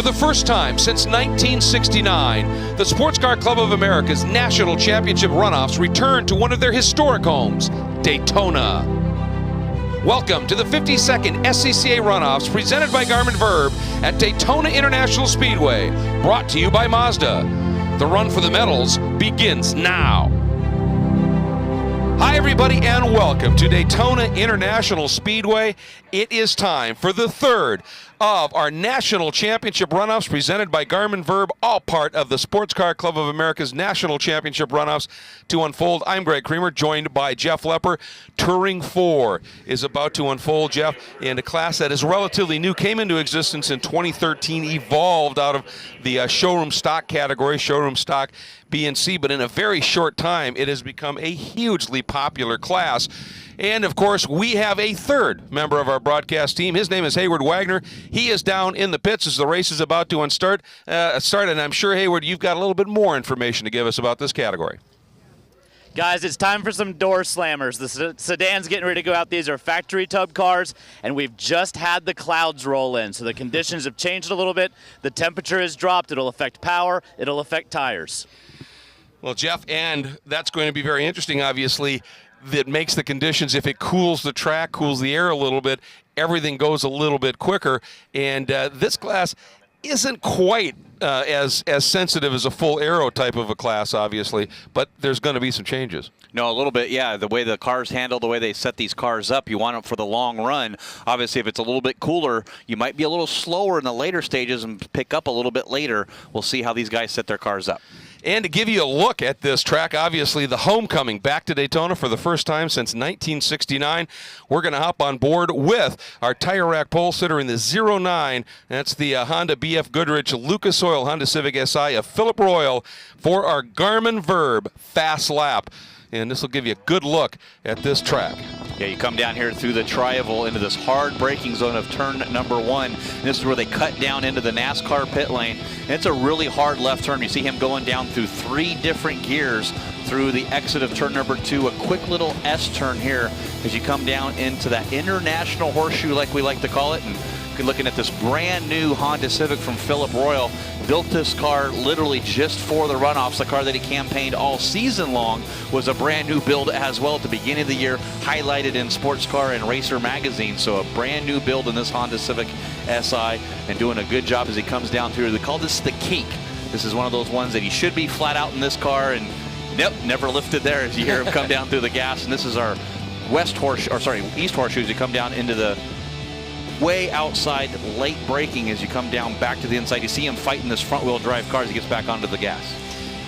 the first time since 1969, the Sports Car Club of America's National Championship Runoffs return to one of their historic homes, Daytona. Welcome to the 52nd SCCA Runoffs presented by Garmin Verb at Daytona International Speedway, brought to you by Mazda. The run for the medals begins now. Hi everybody and welcome to Daytona International Speedway. It is time for the third of our National Championship Runoffs presented by Garmin Verb, all part of the Sports Car Club of America's National Championship Runoffs to unfold. I'm Greg Creamer, joined by Jeff Lepper. Touring 4 is about to unfold, Jeff, in a class that is relatively new, came into existence in 2013, evolved out of the showroom stock category, showroom stock B and C, but in a very short time, it has become a hugely popular class. And, of course, we have a third member of our broadcast team. His name is Hayward Wagner. He is down in the pits as the race is about to start, and I'm sure, Hayward, you've got a little bit more information to give us about this category. Guys, it's time for some door slammers. The sedan's getting ready to go out. These are factory tub cars, and we've just had the clouds roll in, so the conditions have changed a little bit. The temperature has dropped. It'll affect power. It'll affect tires. Well, Jeff, and that's going to be very interesting, obviously. That makes the conditions, if it cools the track, cools the air a little bit, everything goes a little bit quicker. And this class isn't quite as sensitive as a full aero type of a class, obviously, but there's going to be some changes. No, a little bit, yeah. The way the cars handle, the way they set these cars up, you want them for the long run. Obviously, if it's a little bit cooler, you might be a little slower in the later stages and pick up a little bit later. We'll see how these guys set their cars up. And to give you a look at this track, obviously the homecoming back to Daytona for the first time since 1969. We're going to hop on board with our tire rack pole sitter in the 09. That's the Honda BF Goodrich Lucas Oil Honda Civic Si of Philip Royal for our Garmin Verb Fast Lap. And this will give you a good look at this track. Yeah, you come down here through the tri-oval into this hard braking zone of turn number 1. And this is where they cut down into the NASCAR pit lane. And it's a really hard left turn. You see him going down through 3 different gears through the exit of turn number 2. A quick little S turn here as you come down into that international horseshoe, like we like to call it. And you're looking at this brand new Honda Civic from Philip Royal. Built this car literally just for the runoffs. The car that he campaigned all season long was a brand new build as well at the beginning of the year, highlighted in Sports Car and Racer magazine. So a brand new build in this Honda Civic Si, and doing a good job as he comes down through. They call this the cake. This is one of those ones that he should be flat out in this car, and nope, never lifted there as you hear him come down through the gas. And this is our east horseshoe as you come down into the way outside, late braking as you come down back to the inside. You see him fighting this front-wheel drive car as he gets back onto the gas.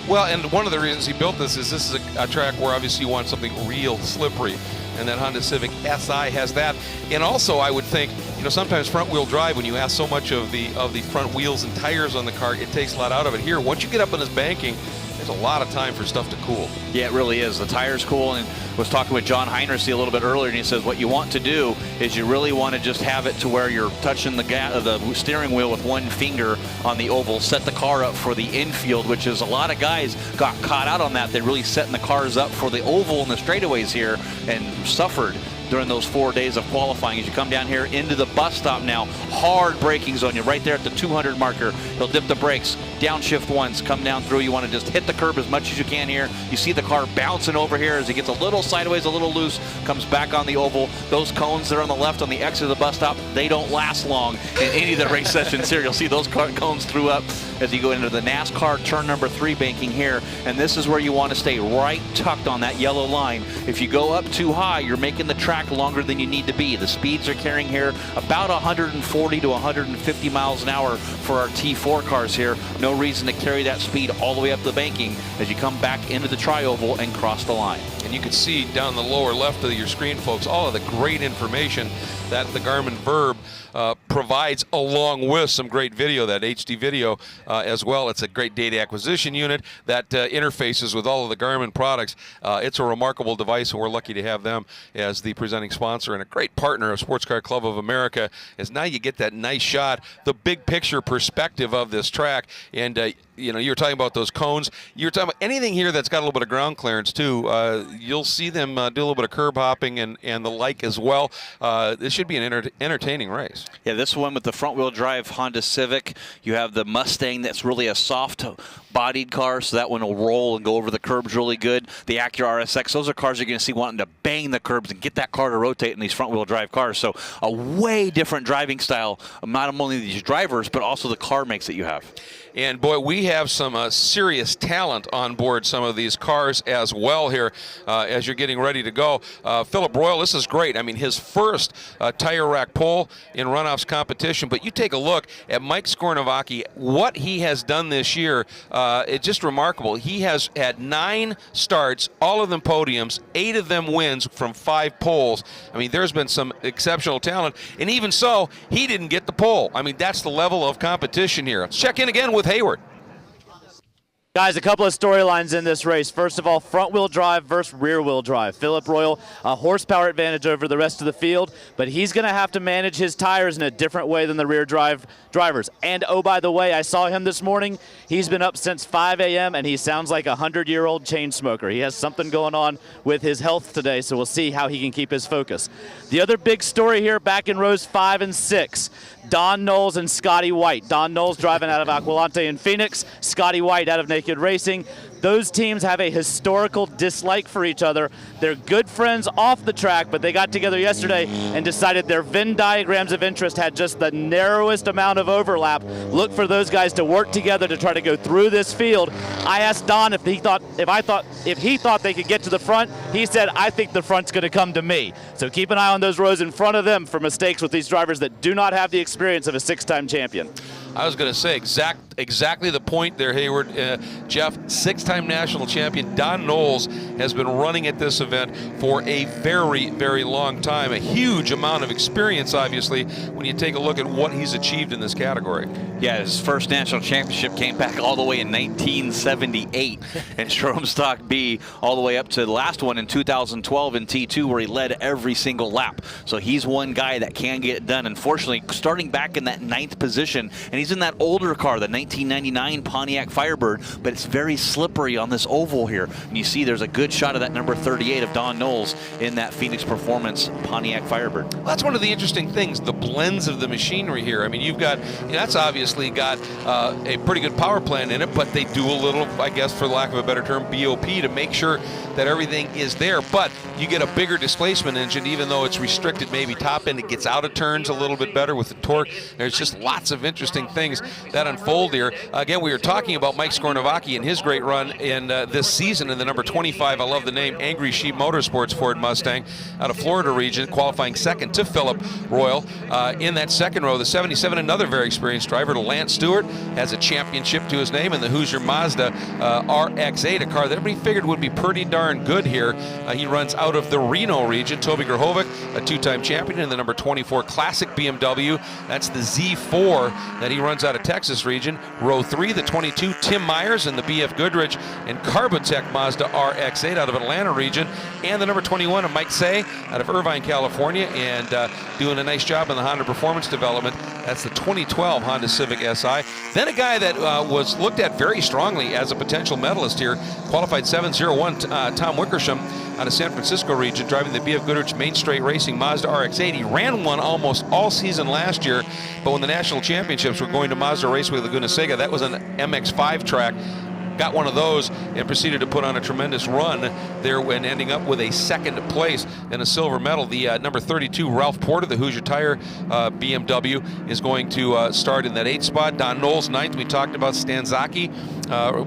Well, and one of the reasons he built this is a track where obviously you want something real slippery, and that Honda Civic Si has that. And also, I would think, sometimes front-wheel drive, when you have so much of the front wheels and tires on the car, it takes a lot out of it. Here, once you get up in this banking, there's a lot of time for stuff to cool. Yeah, it really is. The tire's cool, and I was talking with John Heinersey a little bit earlier, and he says what you want to do is you really want to just have it to where you're touching the steering wheel with one finger on the oval, set the car up for the infield, which is a lot of guys got caught out on that. They're really setting the cars up for the oval and the straightaways here and suffered during those 4 days of qualifying. As you come down here into the bus stop now, hard braking zone. You're right there at the 200 marker. He'll dip the brakes, downshift once, come down through. You want to just hit the curb as much as you can here. You see the car bouncing over here as he gets a little sideways, a little loose, comes back on the oval. Those cones that are on the left on the exit of the bus stop, they don't last long in any of the race sessions here. You'll see those cones threw up as you go into the NASCAR turn number 3 banking here. And this is where you want to stay right tucked on that yellow line. If you go up too high, you're making the track longer than you need to be. The speeds are carrying here about 140 to 150 miles an hour for our T4 cars here. No reason to carry that speed all the way up the banking as you come back into the tri-oval and cross the line. And you can see down the lower left of your screen, folks, all of the great information that the Garmin Verb provides, along with some great video, that HD video as well. It's a great data acquisition unit that interfaces with all of the Garmin products. It's a remarkable device, and we're lucky to have them as the presenting sponsor and a great partner of Sports Car Club of America, as now you get that nice shot, the big picture perspective of this track. And you were talking about those cones. You're talking about anything here that's got a little bit of ground clearance too. You'll see them do a little bit of curb hopping and the like as well. This should be an entertaining race. Yeah, this one with the front-wheel drive Honda Civic. You have the Mustang that's really a soft-bodied car, so that one will roll and go over the curbs really good. The Acura RSX, those are cars you're going to see wanting to bang the curbs and get that car to rotate in these front-wheel drive cars. So a way different driving style, not only these drivers, but also the car makes that you have. And boy, we have some serious talent on board some of these cars as well here as you're getting ready to go. Philip Royal, this is great. I mean, his first tire rack pole in Runoffs competition. But you take a look at Mike Skornovacki, what he has done this year, it's just remarkable. He has had 9 starts, all of them podiums, 8 of them wins from 5 poles. I mean, there's been some exceptional talent. And even so, he didn't get the pole. I mean, that's the level of competition here. Let's check in again with Hayward. Guys, a couple of storylines in this race. First of all, front-wheel drive versus rear-wheel drive. Philip Royal, a horsepower advantage over the rest of the field, but he's going to have to manage his tires in a different way than the rear drivers. And, oh, by the way, I saw him this morning. He's been up since 5 a.m., and he sounds like a 100-year-old chain smoker. He has something going on with his health today, so we'll see how he can keep his focus. The other big story here back in rows 5 and 6, Don Knowles and Scotty White. Don Knowles driving out of Aquilante in Phoenix, Scotty White out of Naked Racing. Those teams have a historical dislike for each other. They're good friends off the track, but they got together yesterday and decided their Venn diagrams of interest had just the narrowest amount of overlap. Look for those guys to work together to try to go through this field. I asked Don if he thought they could get to the front. He said, I think the front's going to come to me. So keep an eye on those rows in front of them for mistakes with these drivers that do not have the experience of a 6-time champion. I was going to say exactly the point there, Hayward. Jeff, 6-time national champion Don Knowles has been running at this event for a very, very long time. A huge amount of experience, obviously, when you take a look at what he's achieved in this category. Yeah, his first national championship came back all the way in 1978 in Strom Stock B, all the way up to the last one in 2012 in T2, where he led every single lap. So he's one guy that can get it done. Unfortunately, starting back in that 9th position, and he's in that older car, the 1999 Pontiac Firebird, but it's very slippery on this oval here. And you see there's a good shot of that number 38 of Don Knowles in that Phoenix Performance Pontiac Firebird. Well, that's one of the interesting things, the blends of the machinery here. I mean, you've got, that's obviously got a pretty good power plant in it, but they do a little, I guess, for lack of a better term, BOP to make sure that everything is there. But you get a bigger displacement engine, even though it's restricted maybe top end, it gets out of turns a little bit better with the torque. There's just lots of interesting things that unfold here. Again, we were talking about Mike Skornovacki and his great run in this season in the number 25, I love the name, Angry Sheep Motorsports Ford Mustang out of Florida region, qualifying second to Philip Royal. In that second row, the 77, another very experienced driver, Lance Stewart, has a championship to his name in the Hoosier Mazda RX-8, a car that everybody figured would be pretty darn good here. He runs out of the Reno region. Toby Grahovic, a 2-time champion in the number 24 Classic BMW. That's the Z4 that he runs out of Texas region. Row 3, the 22, Tim Myers in the BF Goodrich and Carbotech Mazda RX-8 out of Atlanta region. And the number 21 of Mike Say out of Irvine, California, and doing a nice job in the Honda Performance Development. That's the 2012 Honda Civic Si. Then a guy that was looked at very strongly as a potential medalist here, qualified 701, Tom Wickersham out of San Francisco region, driving the BF Goodrich Main Straight Racing Mazda RX-8. He ran one almost all season last year, but when the national championships were going to Mazda Raceway Laguna Seca, that was an MX-5 track. Got one of those and proceeded to put on a tremendous run there when ending up with a second place and a silver medal. The number 32, Ralph Porter, the Hoosier Tire BMW, is going to start in that 8th spot. Don Knowles, 9th. We talked about Stanzaki.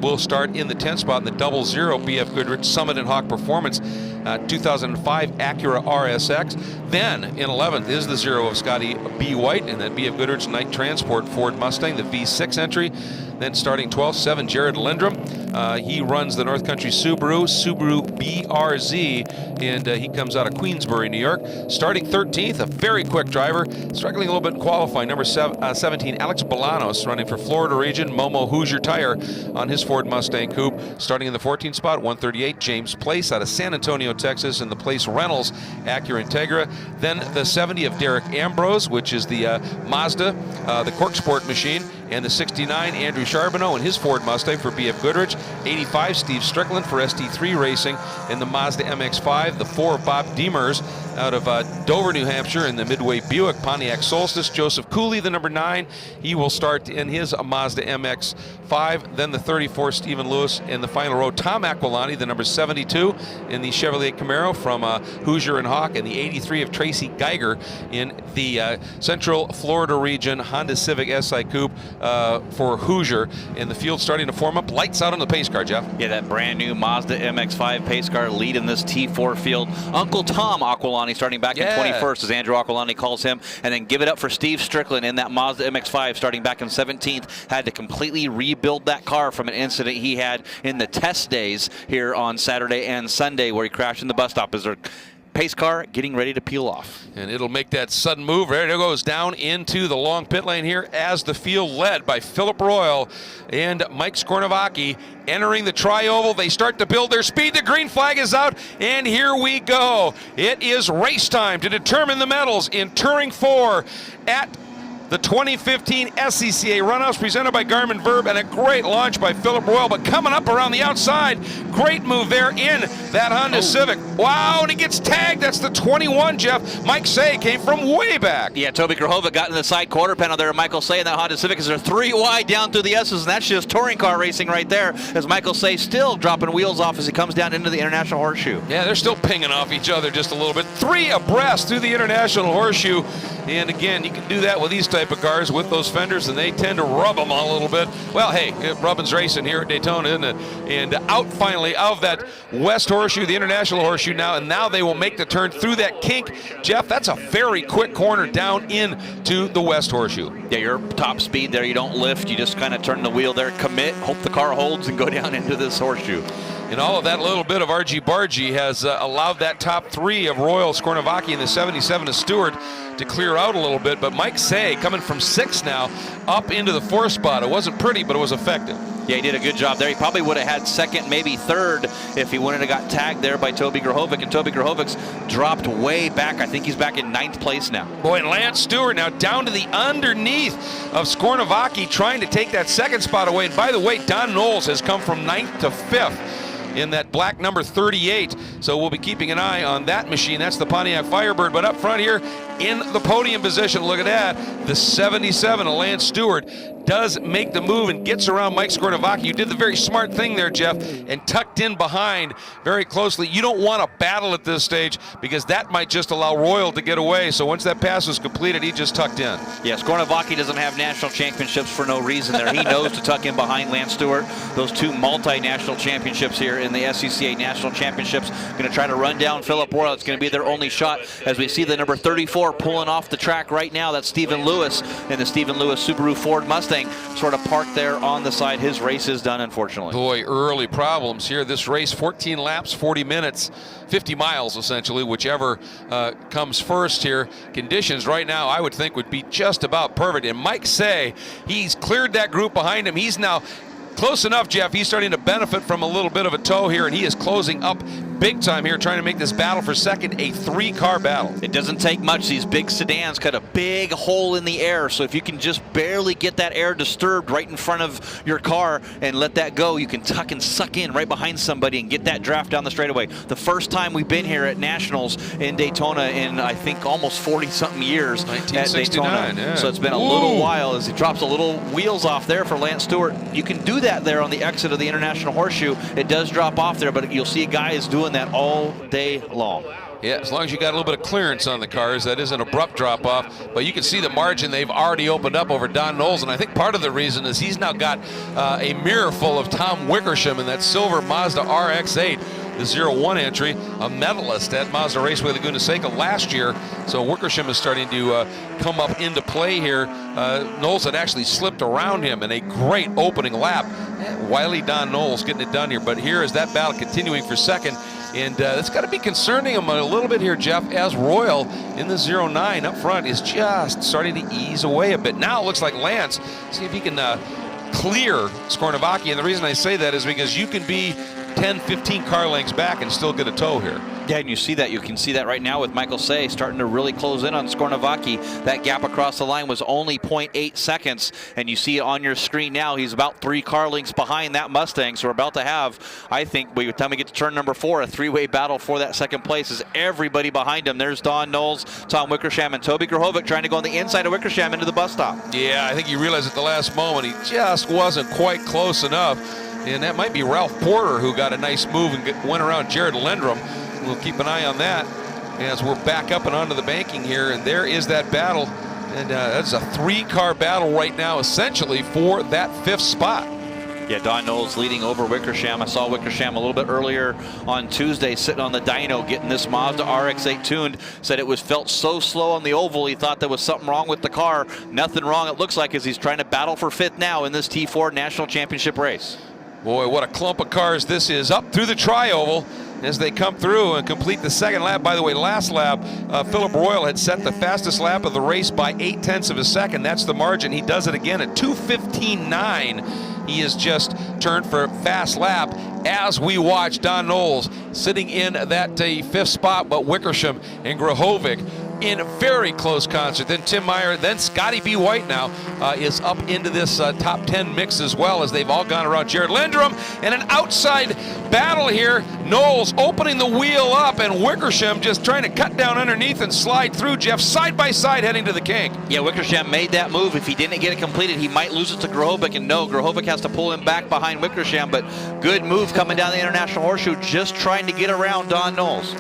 Will start in the 10th spot in the 00 BF Goodrich Summit and Hawk Performance 2005 Acura RSX. Then in 11th is the 0 of Scotty B. White in that BF Goodrich Night Transport Ford Mustang, the V6 entry. Then starting 12th, 7, Jared Lindrum. He runs the North Country Subaru BRZ, and he comes out of Queensbury, New York. Starting 13th, a very quick driver, struggling a little bit in qualifying. Number 17, Alex Bolanos, running for Florida region, Momo Hoosier Tire on his Ford Mustang Coupe. Starting in the 14th spot, 138, James Place out of San Antonio, Texas, in the Place Reynolds Acura Integra. Then the 70 of Derek Ambrose, which is the Mazda, the Cork Sport machine, And the 69, Andrew Charbonneau and his Ford Mustang for BF Goodrich. 85, Steve Strickland for ST3 Racing. And the Mazda MX-5, the 4, Bob Demers out of Dover, New Hampshire, in the Midway Buick Pontiac Solstice. Joseph Cooley, the number 9, he will start in his Mazda MX-5. Then the 34, Stephen Lewis in the final row. Tom Aquilani, the number 72, in the Chevrolet Camaro from Hoosier and Hawk. And the 83 of Tracy Geiger in the Central Florida region Honda Civic SI Coupe for Hoosier. And the field starting to form up. Lights out on the pace car, Jeff. Yeah, that brand new Mazda MX-5 pace car leading this T4 field. Uncle Tom Aquilani starting back in 21st, as Andrew Aquilani calls him. And then give it up for Steve Strickland in that Mazda MX-5 starting back in 17th. Had to completely rebuild that car from an incident he had in the test days here on Saturday and Sunday, where he crashed in the bus stop. As their pace car getting ready to peel off. And it'll make that sudden move. There it goes down into the long pit lane here as the field led by Philip Royal and Mike Skornovacki entering the tri-oval. They start to build their speed. The green flag is out, and here we go. It is race time to determine the medals in Touring 4 at the 2015 SCCA Runoffs, presented by Garmin Verb, and a great launch by Philip Royal. But coming up around the outside, great move there in that Honda Civic. Wow, and he gets tagged. That's the 21, Jeff. Mike Say came from way back. Yeah, Toby Grahovic got in the side quarter panel there. Michael Say in that Honda Civic is there 3 wide down through the S's, and that's just touring car racing right there, as Michael Say still dropping wheels off as he comes down into the International Horseshoe. Yeah, they're still pinging off each other just a little bit. 3 abreast through the International Horseshoe. And again, you can do that with these type of cars with those fenders, and they tend to rub them a little bit. Well, hey, rubbing's racing here at Daytona, isn't it? And out finally of that West Horseshoe, the International Horseshoe now, and now they will make the turn through that kink. Jeff, that's a very quick corner down into the West Horseshoe. Yeah, your top speed there, you don't lift, you just kind of turn the wheel there, commit, hope the car holds, and go down into this horseshoe. And all of that little bit of argy-bargy has allowed that top 3 of Royal, Skornovacki, and the 77 of Stewart to clear out a little bit. But Mike Say coming from 6 now up into the 4th spot. It wasn't pretty, but it was effective. Yeah, he did a good job there. He probably would have had 2nd, maybe 3rd, if he wouldn't have got tagged there by Toby Grahovic. And Toby Grahovic's dropped way back. I think he's back in 9th place now. Boy, and Lance Stewart now down to the underneath of Skornovacki, trying to take that 2nd spot away. And by the way, Don Knowles has come from 9th to 5th. In that black number 38. So we'll be keeping an eye on that machine. That's the Pontiac Firebird. But up front here in the podium position, look at that. The 77 of Lance Stewart does make the move and gets around Mike Skornovacki. You did the very smart thing there, Jeff, and tucked in behind very closely. You don't want to battle at this stage because that might just allow Royal to get away. So once that pass was completed, he just tucked in. Yeah, Skornovacki doesn't have national championships for no reason there. He knows to tuck in behind Lance Stewart. Those 2 multinational championships here in the SCCA National Championships. Going to try to run down Philip Royal. It's going to be their only shot as we see the number 34 pulling off the track right now. That's Stephen Lewis in the Stephen Lewis Subaru Ford Mustang, sort of parked there on the side. His race is done, unfortunately. Boy, early problems here. This race, 14 laps, 40 minutes, 50 miles essentially, whichever comes first here. Conditions right now, I would think, would be just about perfect. And Mike Say, he's cleared that group behind him. He's now close enough, Jeff. He's starting to benefit from a little bit of a tow here, and he is closing up big time here, trying to make this battle for 2nd a 3-car battle. It doesn't take much. These big sedans cut a big hole in the air, so if you can just barely get that air disturbed right in front of your car and let that go, you can tuck and suck in right behind somebody and get that draft down the straightaway. The first time we've been here at Nationals in Daytona in, I think, almost 40-something years at Daytona. Yeah. So it's been a little while as he drops a little wheels off there for Lance Stewart. You can do that there on the exit of the International Horseshoe. It does drop off there, but you'll see guys doing that all day long. Yeah, as long as you got a little bit of clearance on the cars, that is an abrupt drop-off. But you can see the margin they've already opened up over Don Knowles, and I think part of the reason is he's now got a mirror full of Tom Wickersham in that silver Mazda RX-8. The 01 entry, a medalist at Mazda Raceway Laguna Seca last year. So Wickersham is starting to come up into play here. Knowles had actually slipped around him in a great opening lap. Wily Don Knowles getting it done here. But here is that battle continuing for 2nd. And that's got to be concerning him a little bit here, Jeff, as Royal in the 09 up front is just starting to ease away a bit. Now it looks like Lance, see if he can clear Skornovacki. And the reason I say that is because you can be 10, 15 car lengths back and still get a tow here. Yeah, and you see that. You can see that right now with Michael Say starting to really close in on Skornovaki. That gap across the line was only 0.8 seconds, and you see it on your screen now. He's about 3 car lengths behind that Mustang, so we're about to have, I think, by the time we get to turn number 4, a 3-way battle for that second place as everybody behind him. There's Don Knowles, Tom Wickersham, and Toby Grahovic trying to go on the inside of Wickersham into the bus stop. Yeah, I think he realized at the last moment he just wasn't quite close enough. And that might be Ralph Porter, who got a nice move and went around Jared Lindrum. We'll keep an eye on that as we're back up and onto the banking here. And there is that battle. And that's a 3-car battle right now, essentially, for that 5th spot. Yeah, Don Knowles leading over Wickersham. I saw Wickersham a little bit earlier on Tuesday sitting on the dyno getting this Mazda RX-8 tuned. Said it felt so slow on the oval, he thought there was something wrong with the car. Nothing wrong, it looks like, as he's trying to battle for 5th now in this T4 National Championship race. Boy, what a clump of cars this is. Up through the tri-oval as they come through and complete the second lap. By the way, last lap, Philip Royal had set the fastest lap of the race by 0.8 of a second. That's the margin. He does it again at 2:15.9. He has just turned for a fast lap as we watch Don Knowles sitting in that 5th spot, but Wickersham and Grahovic in a very close concert. Then Tim Meyer, then Scotty B. White now is up into this top 10 mix as well, as they've all gone around Jared Lindrum. And an outside battle here. Knowles opening the wheel up and Wickersham just trying to cut down underneath and slide through. Jeff side by side heading to the kink. Yeah, Wickersham made that move. If he didn't get it completed, he might lose it to Grahovic. And no, Grahovic has to pull him back behind Wickersham. But good move coming down the International Horseshoe, just trying to get around Don Knowles.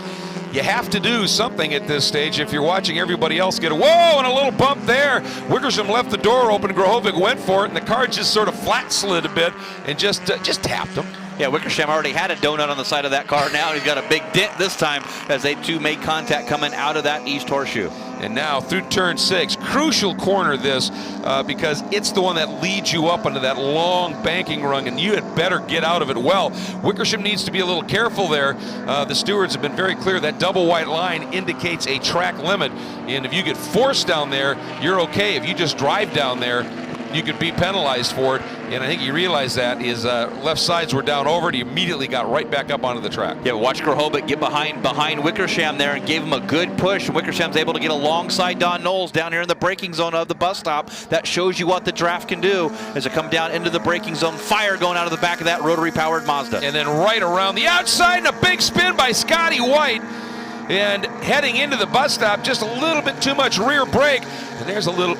You have to do something at this stage if you're watching everybody else get a whoa, and a little bump there. Wickersham left the door open, Grahovic went for it, and the car just sort of flat slid a bit and just tapped him. Yeah, Wickersham already had a donut on the side of that car. Now he's got a big dent this time as they two made contact coming out of that East Horseshoe. And now through turn 6, crucial corner this because it's the one that leads you up into that long banking rung, and you had better get out of it well. Wickersham needs to be a little careful there. The stewards have been very clear that double white line indicates a track limit, and if you get forced down there, you're okay. If you just drive down there, you could be penalized for it, and I think you realize that his left sides were down over it. He immediately got right back up onto the track. Yeah, watch Grahovic get behind Wickersham there and gave him a good push. Wickersham's able to get alongside Don Knowles down here in the braking zone of the bus stop. That shows you what the draft can do as it come down into the braking zone. Fire going out of the back of that rotary-powered Mazda. And then right around the outside and a big spin by Scotty White. And heading into the bus stop, just a little bit too much rear brake. And there's a little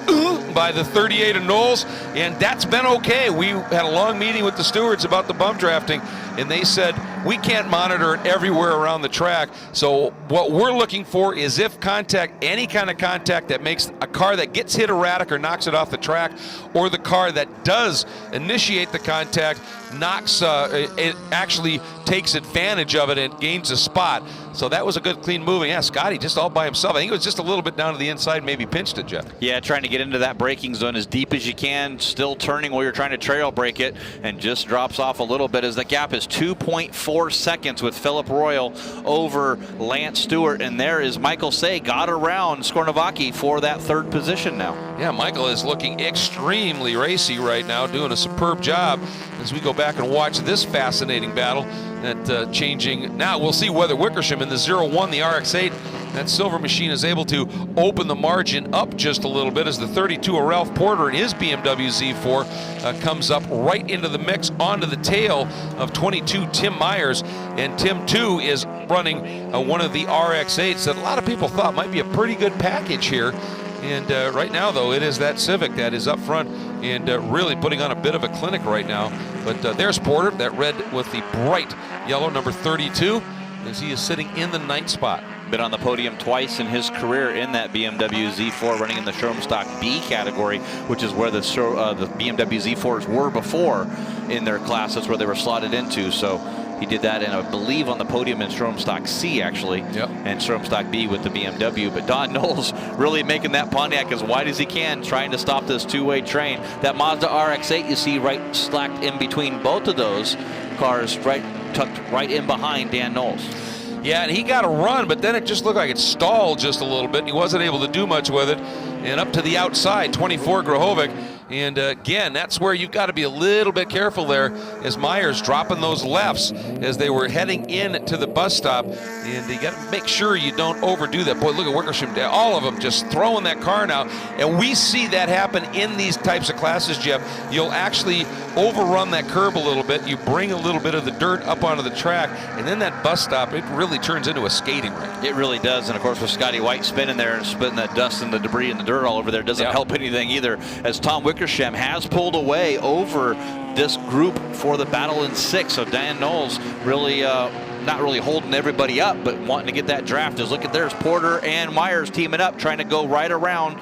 by the 38 of Knowles, and that's been okay. We had a long meeting with the stewards about the bump drafting, and they said we can't monitor it everywhere around the track. So what we're looking for is if contact, any kind of contact that makes a car that gets hit erratic or knocks it off the track, or the car that does initiate the contact knocks, it actually takes advantage of it and gains a spot. So that was a good clean move. Yeah, Scotty just all by himself. I think it was just a little bit down to the inside, maybe pinched it, Jeff. Yeah, trying to get into that braking zone as deep as you can, still turning while you're trying to trail brake it, and just drops off a little bit as the gap is 2.4 seconds with Philip Royal over Lance Stewart. And there is Michael Say, got around Skornovaki for that 3rd position now. Yeah, Michael is looking extremely racy right now, doing a superb job as we go back and watch this fascinating battle. That changing. Now we'll see whether Wickersham in the 0-1, the RX-8, that silver machine is able to open the margin up just a little bit as the 32 of Ralph Porter and his BMW Z4 comes up right into the mix onto the tail of 22 Tim Myers. And Tim, too, is running one of the RX-8s that a lot of people thought might be a pretty good package here. And right now, though, it is that Civic that is up front and really putting on a bit of a clinic right now. But there's Porter, that red with the bright yellow, number 32, as he is sitting in the 9th spot. Been on the podium twice in his career in that BMW Z4, running in the showroom stock B category, which is where the BMW Z4s were before in their class. That's where they were slotted into. So he did that, and I believe on the podium in showroom stock C, actually, and showroom stock B with the BMW. But Don Knowles really making that Pontiac as wide as he can, trying to stop this two-way train. That Mazda RX-8 you see right slacked in between both of those cars, right tucked right in behind Dan Knowles. Yeah, and he got a run, but then it just looked like it stalled just a little bit. He wasn't able to do much with it. And up to the outside, 24 Grahovic. And again, that's where you've got to be a little bit careful there, as Myers dropping those lefts as they were heading in to the bus stop. And you got to make sure you don't overdo that. Boy, look at Wickersham, all of them just throwing that car now. And we see that happen in these types of classes, Jeff. You'll actually overrun that curb a little bit. You bring a little bit of the dirt up onto the track, and then that bus stop, it really turns into a skating rink. It really does. And of course, with Scotty White spinning there and spitting that dust and the debris and the dirt all over there, doesn't help anything either, as Tom Wickersham has pulled away over this group for the battle in 6. So Dan Knowles really not really holding everybody up, but wanting to get that draft. As look at there's Porter and Myers teaming up, trying to go right around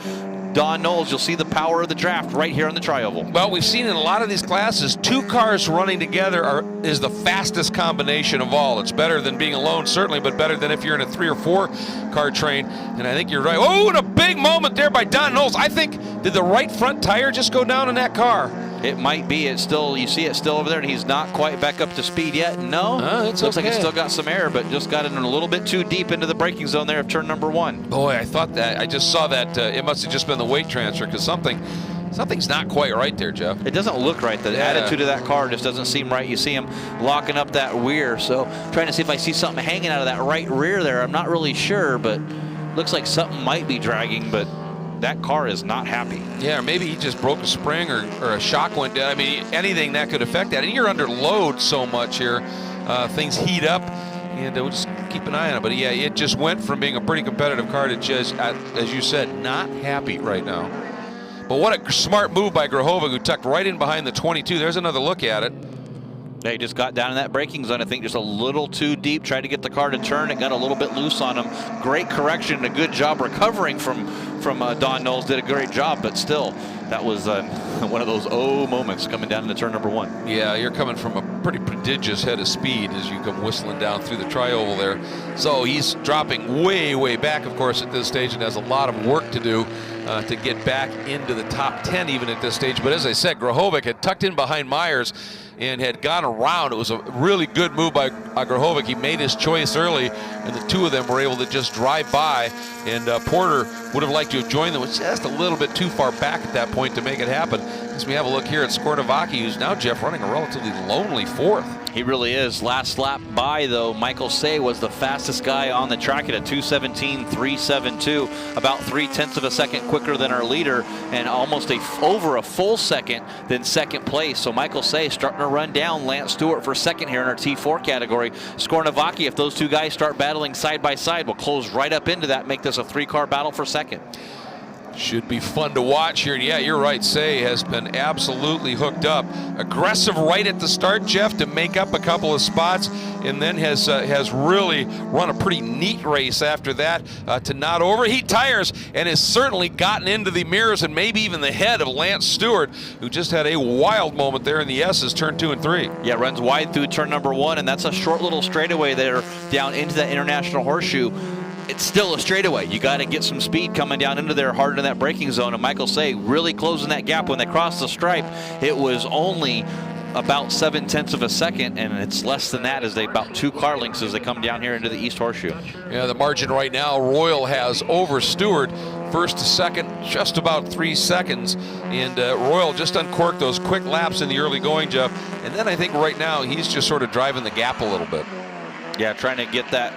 Don Knowles. You'll see the power of the draft right here on the tri-oval. Well, we've seen in a lot of these classes, 2 cars running together is the fastest combination of all. It's better than being alone, certainly, but better than if you're in a 3 or 4 car train. And I think you're right. Oh, and a big moment there by Don Knowles. I think, did the right front tire just go down in that car? It might be. It's still, you see it still over there, and he's not quite back up to speed yet. No, it's looks okay. like it's still got some air, but just got in a little bit too deep into the braking zone there of turn number 1. Boy, I thought that. I just saw that it must have just been the weight transfer, because something's not quite right there, Jeff. It doesn't look right. The attitude of that car just doesn't seem right. You see him locking up that rear. So trying to see if I see something hanging out of that right rear there. I'm not really sure, but looks like something might be dragging, but that car is not happy. Yeah, or maybe he just broke a spring or a shock went down. I mean, anything that could affect that. And you're under load so much here. Things heat up, and we'll just keep an eye on it. But yeah, it just went from being a pretty competitive car to just, as you said, not happy right now. But what a smart move by Grahovic, who tucked right in behind the 22. There's another look at it. They just got down in that braking zone, I think, just a little too deep, tried to get the car to turn. It got a little bit loose on him. Great correction, a good job recovering from Don Knowles. Did a great job, but still, that was one of those moments coming down into turn number 1. Yeah, you're coming from a pretty prodigious head of speed as you come whistling down through the tri-oval there. So he's dropping way, way back, of course, at this stage, and has a lot of work to do to get back into the top 10 even at this stage. But as I said, Grahovic had tucked in behind Myers and had gone around. It was a really good move by Grahovic. He made his choice early, and the 2 of them were able to just drive by. And Porter would have liked to have joined them, was just a little bit too far back at that point to make it happen. As we have a look here at Skornavaki, who's now, Jeff, running a relatively lonely 4th. He really is. Last lap by, though, Michael Say was the fastest guy on the track at a 2:17.372, about 0.3 of a second quicker than our leader, and almost over a full second than second place. So Michael Say starting to run down Lance Stewart for second here in our T4 category. Skornavaki, if those 2 guys start battling side by side, will close right up into that, make this a 3-car battle for second. Should be fun to watch here. Yeah, you're right. Say has been absolutely hooked up. Aggressive right at the start, Jeff, to make up a couple of spots, and then has really run a pretty neat race after that to not overheat tires, and has certainly gotten into the mirrors and maybe even the head of Lance Stewart, who just had a wild moment there in the S's, turn 2 and 3. Yeah, runs wide through turn number 1, and that's a short little straightaway there down into that International Horseshoe. It's still a straightaway. You got to get some speed coming down into there hard in that braking zone. And Michael Say really closing that gap when they crossed the stripe. It was only about 0.7 of a second, and it's less than that as they about 2 car lengths as they come down here into the East Horseshoe. Yeah, the margin right now, Royal has over Stewart, first to second, just about 3 seconds. And Royal just uncorked those quick laps in the early going, Jeff. And then I think right now he's just sort of driving the gap a little bit. Yeah, trying to get that,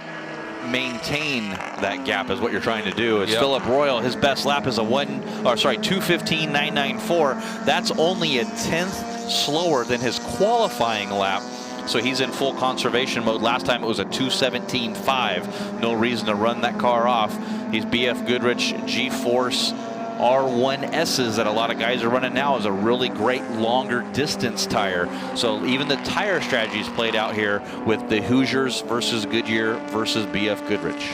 maintain that gap is what you're trying to do. It's Philip Royal. His best lap is a 2:15.994. That's only a 10th slower than his qualifying lap. So he's in full conservation mode. Last time it was a 2:17.5. No reason to run that car off. He's BF Goodrich G-Force R1S's that a lot of guys are running now is a really great longer distance tire. So even the tire strategies played out here with the Hoosiers versus Goodyear versus BF Goodrich.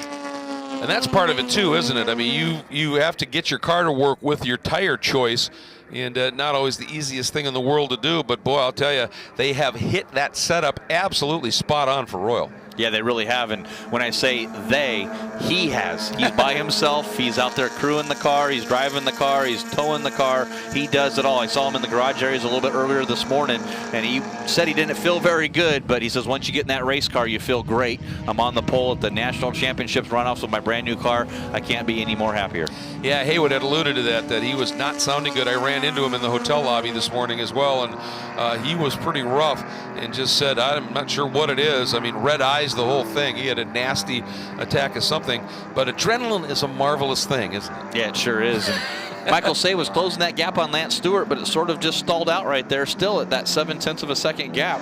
And that's part of it too, isn't it? I mean, you have to get your car to work with your tire choice, and not always the easiest thing in the world to do, but boy, I'll tell you, they have hit that setup absolutely spot on for Royal. Yeah, they really have. And when I say they, he has. He's by himself. He's out there crewing the car. He's driving the car. He's towing the car. He does it all. I saw him in the garage areas a little bit earlier this morning, and he said he didn't feel very good, but he says once you get in that race car, you feel great. I'm on the pole at the National Championships runoffs with my brand new car. I can't be any more happier. Yeah, Haywood had alluded to that he was not sounding good. I ran into him in the hotel lobby this morning as well, and he was pretty rough and just said, I'm not sure what it is. I mean, red eyes, the whole thing. He had a nasty attack of something, but adrenaline is a marvelous thing, isn't it? Yeah, it sure is. And Michael Say was closing that gap on Lance Stewart, but it sort of just stalled out right there, still at that 0.7 of a second gap.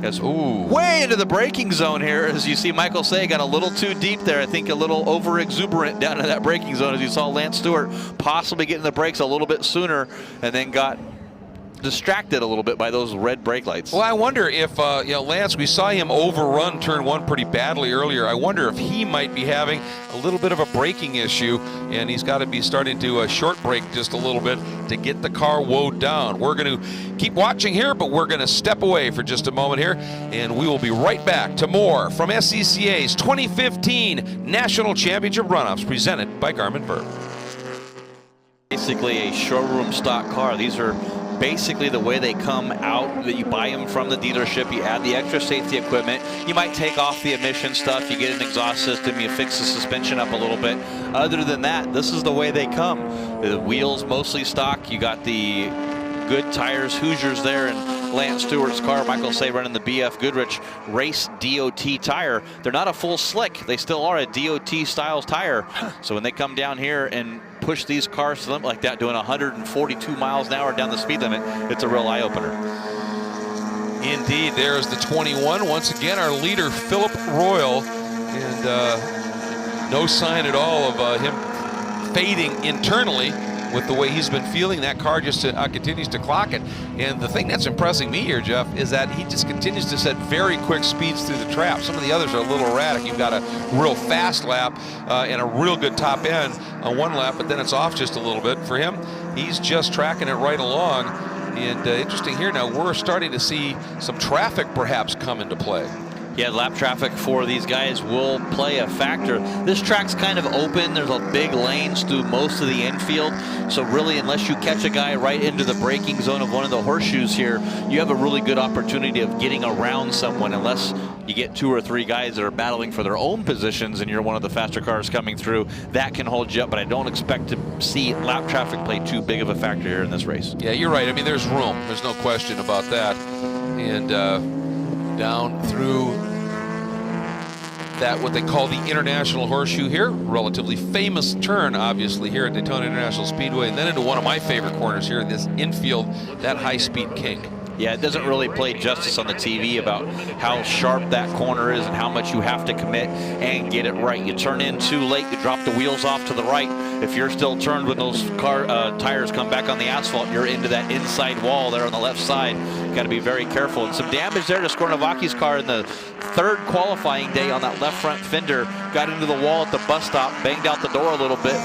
It's way into the braking zone here, as you see Michael Say got a little too deep there. I think a little over exuberant down in that braking zone, as you saw Lance Stewart possibly getting the brakes a little bit sooner, and then got distracted a little bit by those red brake lights. Well, I wonder if, Lance, we saw him overrun turn one pretty badly earlier. I wonder if he might be having a little bit of a braking issue, and he's got to be starting to short brake just a little bit to get the car woed down. We're going to keep watching here, but we're going to step away for just a moment here, and we will be right back to more from SCCA's 2015 National Championship Runoffs presented by Garmin Verb. Basically a showroom stock car. These are basically the way they come out, that you buy them from the dealership. You add the extra safety equipment. You might take off the emission stuff. You get an exhaust system. You fix the suspension up a little bit. Other than that, this is the way they come. The wheels mostly stock. You got the good tires, Hoosiers there, and Lance Stewart's car, Michael Say, running the BF Goodrich Race DOT tire. They're not a full slick. They still are a DOT styles tire. So when they come down here and push these cars to the limit like that, doing 142 miles an hour down the speed limit, it's a real eye-opener. Indeed, there's the 21. Once again, our leader, Philip Royal, and no sign at all of him fading internally with the way he's been feeling. That car just continues to clock it. And the thing that's impressing me here, Jeff, is that he just continues to set very quick speeds through the trap. Some of the others are a little erratic. You've got a real fast lap and a real good top end on one lap, but then it's off just a little bit. For him, he's just tracking it right along. And interesting here now, we're starting to see some traffic perhaps come into play. Yeah, lap traffic for these guys will play a factor. This track's kind of open. There's a big lanes through most of the infield. So really, unless you catch a guy right into the braking zone of one of the horseshoes here, you have a really good opportunity of getting around someone, unless you get 2 or 3 guys that are battling for their own positions and you're one of the faster cars coming through. That can hold you up, but I don't expect to see lap traffic play too big of a factor here in this race. Yeah, you're right. I mean, there's room. There's no question about that. And down through that what they call the International Horseshoe here, relatively famous turn obviously here at Daytona International Speedway, and then into one of my favorite corners here, this infield, that high-speed kink. Yeah, it doesn't really play justice on the TV about how sharp that corner is and how much you have to commit and get it right. You turn in too late, you drop the wheels off to the right. If you're still turned when those tires come back on the asphalt, you're into that inside wall there on the left side. Got to be very careful. And some damage there to Skornovaki's car in the 3rd qualifying day on that left front fender. Got into the wall at the bus stop, banged out the door a little bit,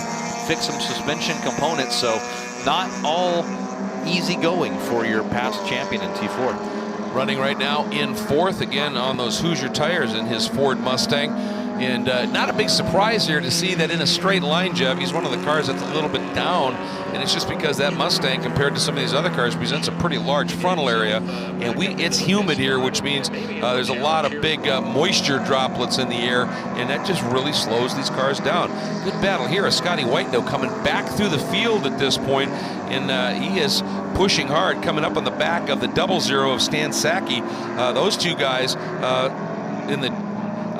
fixed some suspension components. So not all easy going for your past champion in T4. Running right now in 4th again on those Hoosier tires in his Ford Mustang. And not a big surprise here to see that in a straight line, Jeff. He's one of the cars that's a little bit down, and it's just because that Mustang, compared to some of these other cars, presents a pretty large frontal area. And it's humid here, which means there's a lot of big moisture droplets in the air, and that just really slows these cars down. Good battle here. Scotty White, though, coming back through the field at this point, and he is pushing hard, coming up on the back of the 00 of Stan Saki. Those two guys in the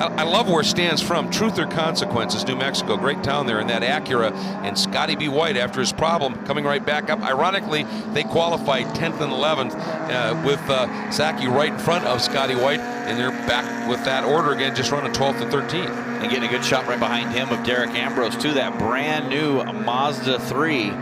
I love where Stan's from. Truth or Consequences, New Mexico. Great town there in that Acura. And Scotty B. White, after his problem, coming right back up. Ironically, they qualified 10th and 11th with Saki right in front of Scotty White. And they're back with that order again, just running 12th and 13th. And getting a good shot right behind him of Derek Ambrose, too. That brand new Mazda 3.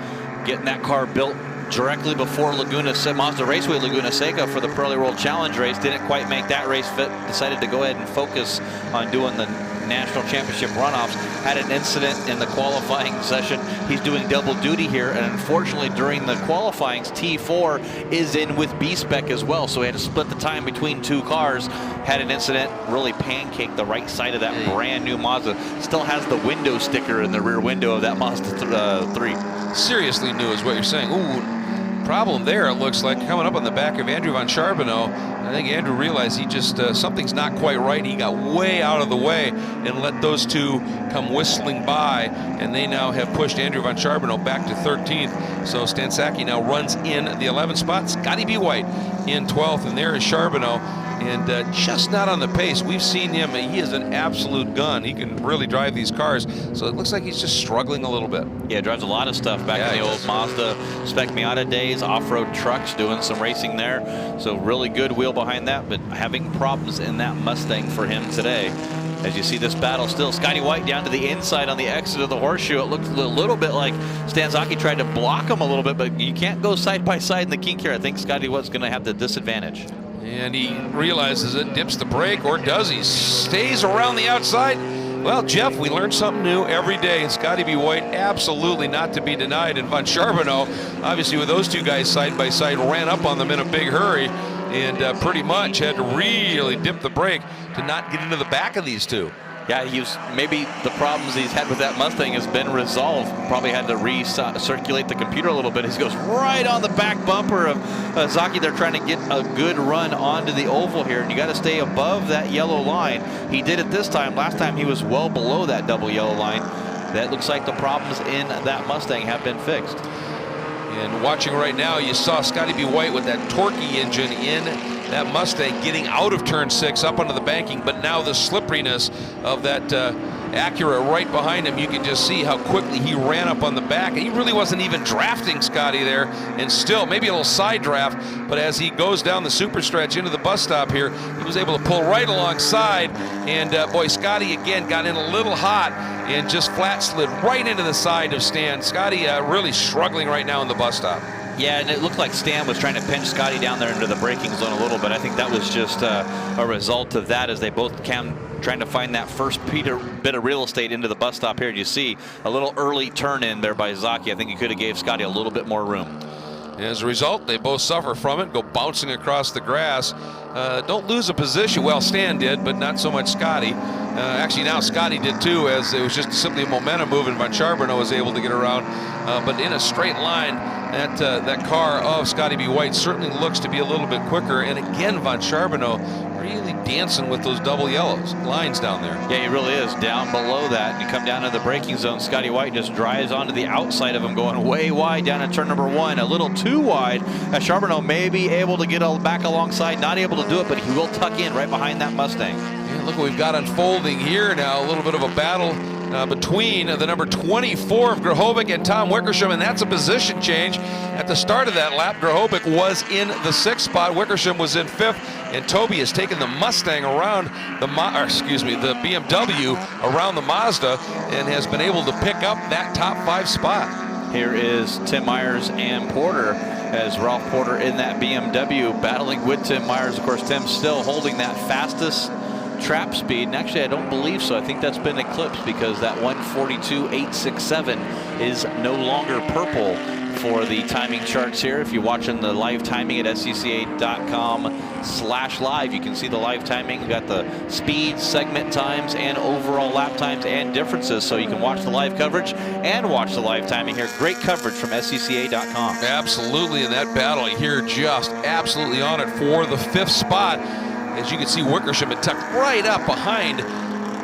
Getting that car built directly before Mazda Raceway Laguna Seca for the Pearly World Challenge race. Didn't quite make that race fit. Decided to go ahead and focus on doing the National Championship Runoffs, had an incident in the qualifying session. He's doing double duty here, and unfortunately during the qualifying, T4 is in with B-Spec as well, so he had to split the time between two cars. Had an incident, really pancaked the right side of that brand new Mazda. Still has the window sticker in the rear window of that Mazda 3. Seriously new is what you're saying. Ooh, problem there, it looks like, coming up on the back of Andrew Van Charbonneau. I think Andrew realized he just, something's not quite right. He got way out of the way and let those two come whistling by, and they now have pushed Andrew Van Charbonneau back to 13th. So Stansaki now runs in the 11th spot. Scotty B. White in 12th, and there is Charbonneau. And just not on the pace. We've seen him. He is an absolute gun. He can really drive these cars. So it looks like he's just struggling a little bit. Yeah, drives a lot of stuff back in the old Mazda Spec Miata days, off-road trucks, doing some racing there. So really good wheel behind that, but having problems in that Mustang for him today. As you see this battle still, Scotty White down to the inside on the exit of the horseshoe. It looks a little bit like Stansaki tried to block him a little bit, but you can't go side by side in the kink here. I think Scotty White's going to have the disadvantage. And he realizes it, dips the brake, or does he? Stays around the outside. Well, Jeff, we learn something new every day. And Scotty B. White, absolutely not to be denied. And Van Charbonneau, obviously with those two guys side by side, ran up on them in a big hurry and pretty much had to really dip the brake to not get into the back of these two. Yeah, maybe the problems he's had with that Mustang has been resolved. Probably had to recirculate the computer a little bit. He goes right on the back bumper of Zaki. They're trying to get a good run onto the oval here, and you got to stay above that yellow line. He did it this time. Last time he was well below that double yellow line. That looks like the problems in that Mustang have been fixed. And watching right now, you saw Scotty B. White with that torquey engine in that Mustang getting out of turn 6 up onto the banking, but now the slipperiness of that Acura right behind him, you can just see how quickly he ran up on the back. And he really wasn't even drafting Scotty there, and still maybe a little side draft, but as he goes down the super stretch into the bus stop here, he was able to pull right alongside, and boy, Scotty again got in a little hot and just flat slid right into the side of Stan. Scotty really struggling right now in the bus stop. Yeah, and it looked like Stan was trying to pinch Scotty down there into the braking zone a little bit. I think that was just a result of that, as they both trying to find that first bit of real estate into the bus stop here. You see a little early turn in there by Zaki. I think he could have gave Scotty a little bit more room. As a result, they both suffer from it, go bouncing across the grass. Don't lose a position. Well, Stan did, but not so much Scotty. Actually, now Scotty did too, as it was just simply a momentum move, and Van Charbonneau was able to get around. But in a straight line, that car of Scotty B. White certainly looks to be a little bit quicker. And again, Van Charbonneau really dancing with those double yellows lines down there. Yeah, he really is. Down below that, and you come down to the braking zone, Scotty White just drives onto the outside of him, going way wide down at turn number 1, a little too wide. Charbonneau may be able to get back alongside, not able to do it, but he will tuck in right behind that Mustang. Yeah, look what we've got unfolding here now, a little bit of a battle between the number 24 of Grahovic and Tom Wickersham, and that's a position change. At the start of that lap, Grahovic was in the 6th spot, Wickersham was in 5th, and Toby has taken the Mustang around the BMW around the Mazda and has been able to pick up that top 5 spot. Here is Tim Myers and Porter, as Ralph Porter in that BMW battling with Tim Myers. Of course, Tim's still holding that fastest trap speed, and actually I don't believe so. I think that's been eclipsed, because that 142.867 is no longer purple for the timing charts here. If you're watching the live timing at scca.com/live, you can see the live timing. We've got the speed, segment times, and overall lap times and differences, so you can watch the live coverage and watch the live timing here. Great coverage from scca.com. Absolutely, in that battle here, just absolutely on it for the 5th spot. As you can see, Wickersham had tucked right up behind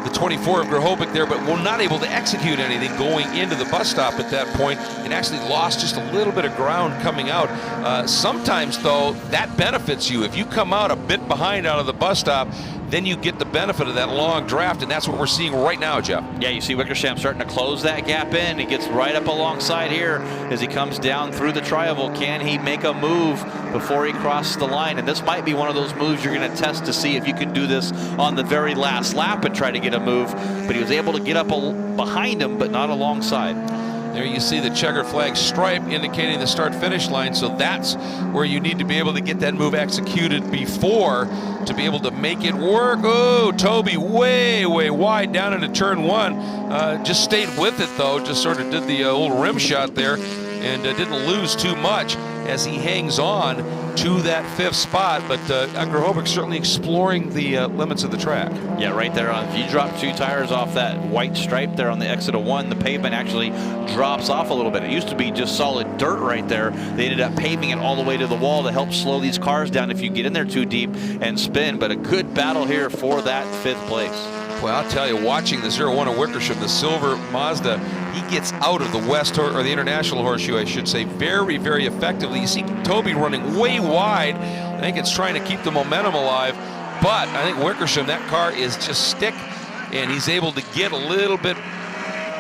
the 24 of Grahovic there, but were not able to execute anything going into the bus stop at that point, and actually lost just a little bit of ground coming out. Sometimes, though, that benefits you. If you come out a bit behind out of the bus stop, then you get the benefit of that long draft, and that's what we're seeing right now, Jeff. Yeah, you see Wickersham starting to close that gap in. He gets right up alongside here as he comes down through the tri-oval. Can he make a move before he crosses the line? And this might be one of those moves you're going to test to see if you can do this on the very last lap and try to get a move. But he was able to get up behind him, but not alongside. There you see the checkered flag stripe indicating the start-finish line, so that's where you need to be able to get that move executed before to be able to make it work. Oh, Toby way, way wide down into turn one. Just stayed with it, though, just sort of did the old rim shot there and didn't lose too much as he hangs on to that 5th spot. But Grahovic certainly exploring the limits of the track. Yeah, right there. If you drop 2 tires off that white stripe there on the exit of 1, the pavement actually drops off a little bit. It used to be just solid dirt right there. They ended up paving it all the way to the wall to help slow these cars down if you get in there too deep and spin. But a good battle here for that 5th place. Well, I'll tell you, watching the 01 of Wickersham, the silver Mazda, he gets out of the West, or the International Horseshoe, I should say, very, very effectively. You see Toby running way wide. I think it's trying to keep the momentum alive. But I think Wickersham, that car is just stick, and he's able to get a little bit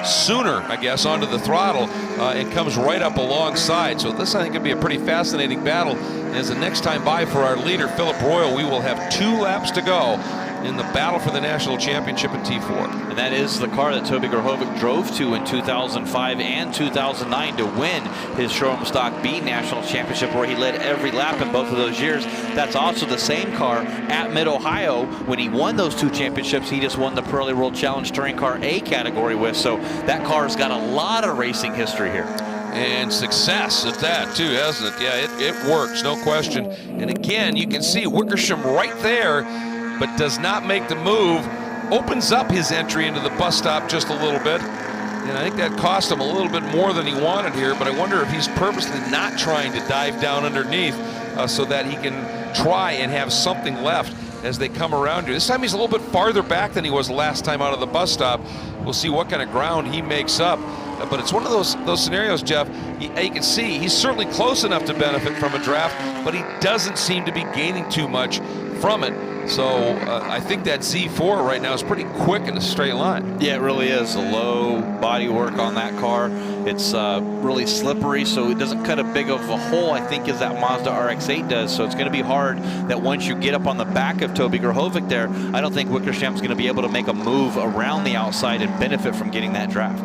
sooner, I guess, onto the throttle and comes right up alongside. So this, I think, could be a pretty fascinating battle. And as the next time by for our leader, Philip Royal, we will have 2 laps to go in the battle for the national championship in T4. And that is the car that Toby Grahovic drove to in 2005 and 2009 to win his Showroom Stock B national championship, where he led every lap in both of those years. That's also the same car at Mid-Ohio when he won those 2 championships. He just won the Pirelli World Challenge Touring Car A category with. So that car's got a lot of racing history here. And success at that, too, hasn't it? Yeah, it works, no question. And again, you can see Wickersham right there, but does not make the move. Opens up his entry into the bus stop just a little bit. And I think that cost him a little bit more than he wanted here, but I wonder if he's purposely not trying to dive down underneath so that he can try and have something left as they come around here. This time he's a little bit farther back than he was last time out of the bus stop. We'll see what kind of ground he makes up. But it's one of those scenarios, Jeff, you can see he's certainly close enough to benefit from a draft, but he doesn't seem to be gaining too much from it. So I think that Z4 right now is pretty quick in a straight line. Yeah, it really is. A low body work on that car. It's really slippery, so it doesn't cut a big of a hole, I think, as that Mazda RX-8 does. So it's going to be hard that once you get up on the back of Toby Grahovic there, I don't think Wickersham's going to be able to make a move around the outside and benefit from getting that draft.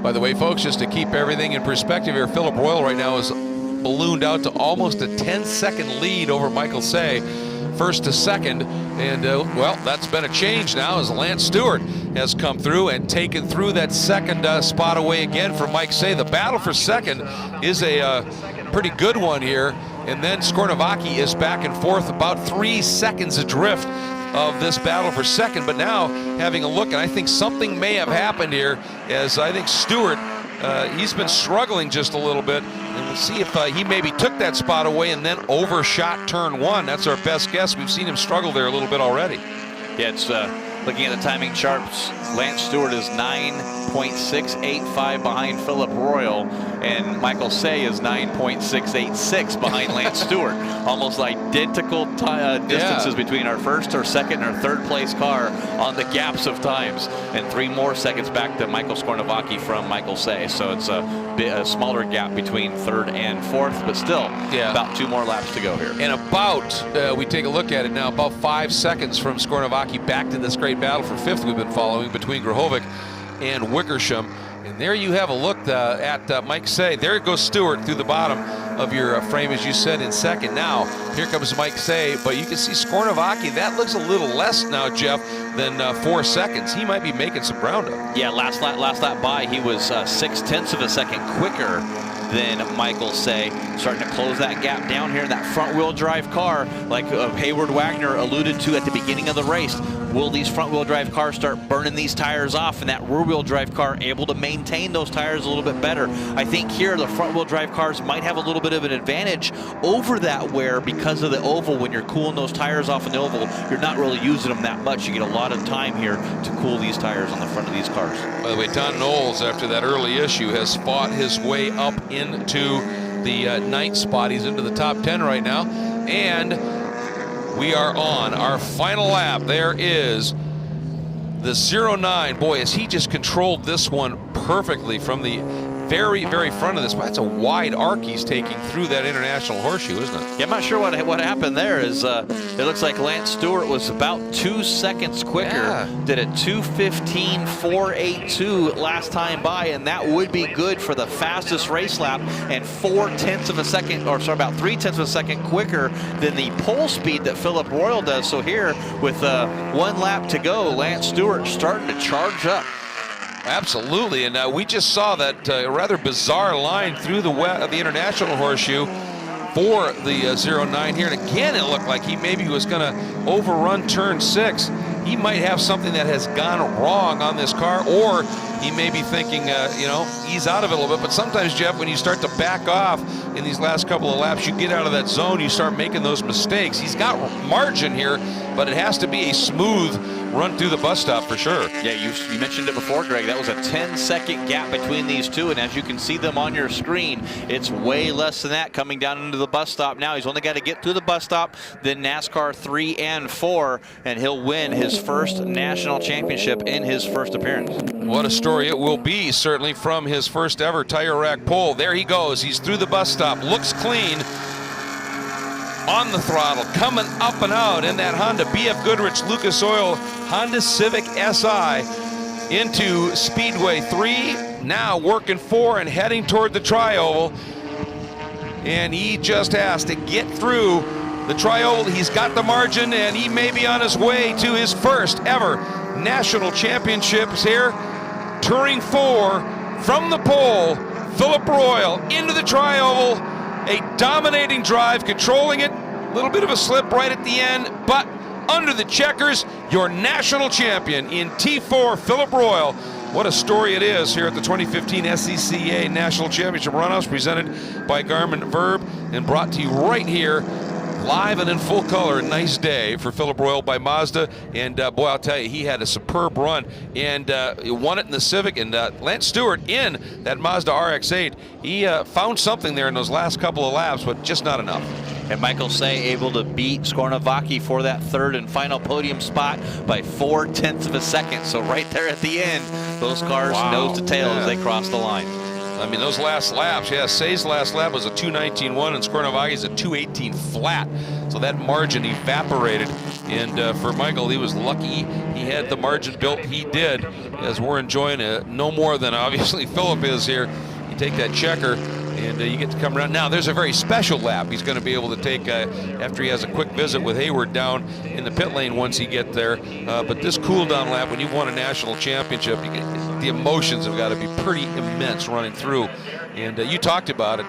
By the way, folks, just to keep everything in perspective here, Philip Royal right now is ballooned out to almost a 10-second lead over Michael Say, first to second. And, well, that's been a change now as Lance Stewart has come through and taken through that second spot away again from Mike Say. The battle for second is a pretty good one here. And then Skornovaki is back and forth, about 3 seconds adrift of this battle for second. But now having a look, and I think something may have happened here, as I think Stewart, he's been struggling just a little bit, and we'll see if he maybe took that spot away and then overshot turn 1. That's our best guess. We've seen him struggle there a little bit already. Yeah, it's looking at the timing charts, Lance Stewart is 9.685 behind Philip Royal, and Michael Say is 9.686 behind Lance Stewart. Almost identical distances between our first or second or third place car on the gaps of times, and 3 more seconds back to Michael Skornovaki from Michael Say. So it's a smaller gap between third and fourth, but still about 2 more laps to go here. And about, we take a look at it now, about 5 seconds from Skornovaki back to this great battle for 5th we've been following between Grahovic and Wickersham. And there you have a look at Mike Say. There goes Stewart through the bottom of your frame, as you said, in second. Now, here comes Mike Say, but you can see Skornovaki, that looks a little less now, Jeff, than 4 seconds. He might be making some ground up. Yeah, last lap by, he was 0.6 of a second quicker than Michael Say, starting to close that gap down here in that front-wheel drive car, like Hayward Wagner alluded to at the beginning of the race. Will these front-wheel drive cars start burning these tires off, and that rear-wheel drive car able to maintain those tires a little bit better? I think here the front-wheel drive cars might have a little bit of an advantage over that, where because of the oval, when you're cooling those tires off in the oval, you're not really using them that much. You get a lot of time here to cool these tires on the front of these cars. By the way, Don Knowles, after that early issue, has fought his way up into the 9th spot. He's into the top 10 right now. And we are on our final lap. There is the 09. Boy, has he just controlled this one perfectly from the very, very front of this. That's a wide arc he's taking through that international horseshoe, isn't it? Yeah, I'm not sure what happened there. Is it looks like Lance Stewart was about 2 seconds quicker. Yeah. Did a 2:15.482 last time by, and that would be good for the fastest race lap, and 4/10 of a second, or sorry, about 3/10 of a second quicker than the pole speed that Philip Royal does. So here, with 1 lap to go, Lance Stewart starting to charge up. Absolutely, and we just saw that rather bizarre line through the international horseshoe for the 09 here, and again it looked like he maybe was going to overrun turn 6. He might have something that has gone wrong on this car, or he may be thinking, ease out of it a little bit. But sometimes, Jeff, when you start to back off in these last couple of laps, you get out of that zone, you start making those mistakes. He's got margin here, but it has to be a smooth run through the bus stop for sure. Yeah, you mentioned it before, Greg. That was a 10-second gap between these two, and as you can see them on your screen, it's way less than that coming down into the bus stop now. He's only got to get through the bus stop, then NASCAR 3 and 4, and he'll win his first national championship in his first appearance. What a story it will be, certainly, from his first ever tire rack pole. There he goes. He's through the bus stop. Looks clean. On the throttle, coming up and out in that Honda BF Goodrich Lucas Oil Honda Civic SI into Speedway 3. Now working 4 and heading toward the Tri-Oval. And he just has to get through the Tri-Oval. He's got the margin, and he may be on his way to his first ever national championships here. Touring 4 from the pole, Philip Royal into the Tri-Oval. A dominating drive, controlling it. A little bit of a slip right at the end, but under the checkers, your national champion in T4, Philip Royal. What a story it is here at the 2015 SCCA National Championship Runoffs, presented by Garmin Verb and brought to you right here, live and in full color. A nice day for Philip Royal by Mazda, and boy, I'll tell you, he had a superb run, and he won it in the Civic. And Lance Stewart in that Mazda RX-8, he found something there in those last couple of laps, but just not enough. And Michael Say able to beat Skornovaki for that third and final podium spot by 4/10 of a second. So right there at the end, those cars nose to tail as they cross the line. I mean, those last laps, yeah, Say's last lap was a 2:19.1 and Skornovaki's a 2:18 flat. So that margin evaporated. And for Michael, he was lucky he had the margin built he did, as we're enjoying no more than obviously Philip is here. You take that checker, and you get to come around. Now, there's a very special lap he's going to be able to take after he has a quick visit with Hayward down in the pit lane once he gets there. But this cool-down lap, when you've won a national championship, the emotions have got to be pretty immense running through. And you talked about it.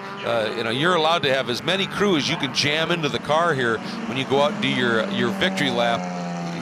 You're allowed to have as many crew as you can jam into the car here when you go out and do your victory lap.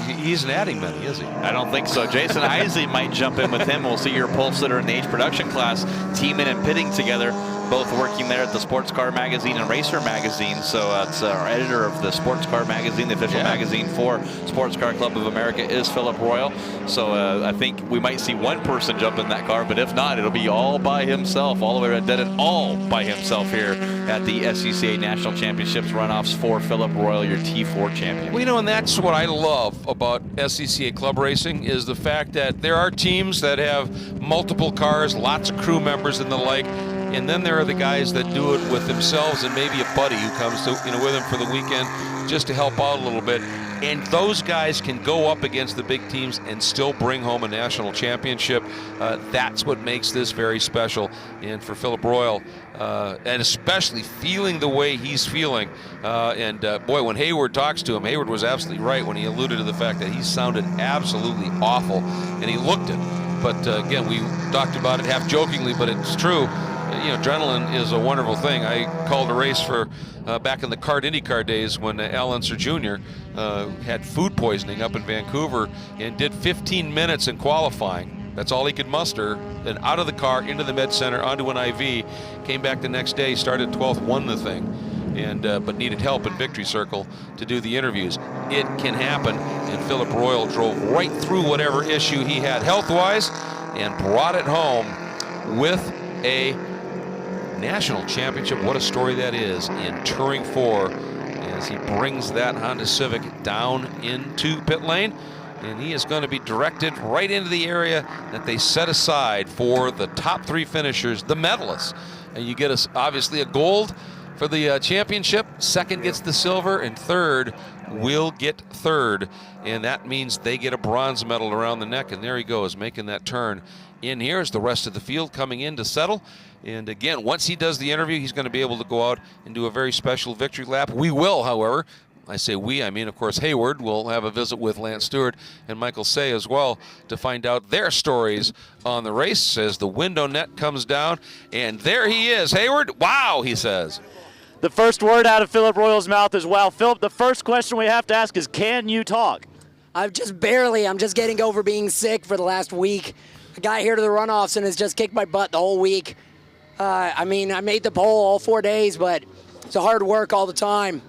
He isn't adding many, is he? I don't think so. Jason Isley might jump in with him. We'll see your pole sitter in the age production class teaming and pitting together, both working there at the Sports Car Magazine and Racer Magazine. So it's our editor of the Sports Car Magazine, the official magazine for Sports Car Club of America, is Philip Royal. So I think we might see one person jump in that car, but if not, it'll be all by himself, all the way around, did it all by himself here at the SCCA National Championships Runoffs for Philip Royal, your T4 champion. Well, and that's what I love about SCCA club racing, is the fact that there are teams that have multiple cars, lots of crew members and the like, and then there are the guys that do it with themselves and maybe a buddy who comes to, with them for the weekend just to help out a little bit. And those guys can go up against the big teams and still bring home a national championship. That's what makes this very special. And for Philip Royal, and especially feeling the way he's feeling. Boy, when Hayward talks to him, Hayward was absolutely right when he alluded to the fact that he sounded absolutely awful, and he looked it. But again, we talked about it half jokingly, but it's true. Adrenaline is a wonderful thing. I called a race for back in the kart IndyCar days when Al Unser Jr. Had food poisoning up in Vancouver and did 15 minutes in qualifying. That's all he could muster. Then out of the car, into the med center, onto an IV. Came back the next day, started 12th, won the thing, and but needed help in Victory Circle to do the interviews. It can happen, and Philip Royal drove right through whatever issue he had health-wise and brought it home with a national championship. What a story that is in Touring 4 as he brings that Honda Civic down into pit lane. and he is going to be directed right into the area that they set aside for the top 3 finishers, the medalists. And you get obviously a gold for the championship, second gets the silver, and third will get third. And that means they get a bronze medal around the neck. And there he goes, making that turn in here as the rest of the field coming in to settle. And again, once he does the interview, he's going to be able to go out and do a very special victory lap. We will, however, I say we, I mean, of course, Hayward will have a visit with Lance Stewart and Michael Say as well to find out their stories on the race as the window net comes down. And there he is, Hayward. Wow, he says. The first word out of Philip Royal's mouth is wow. Philip, the first question we have to ask is, can you talk? I'm just getting over being sick for the last week. I got here to the runoffs and has just kicked my butt the whole week. I made the pole all 4 days, but it's a hard work all the time.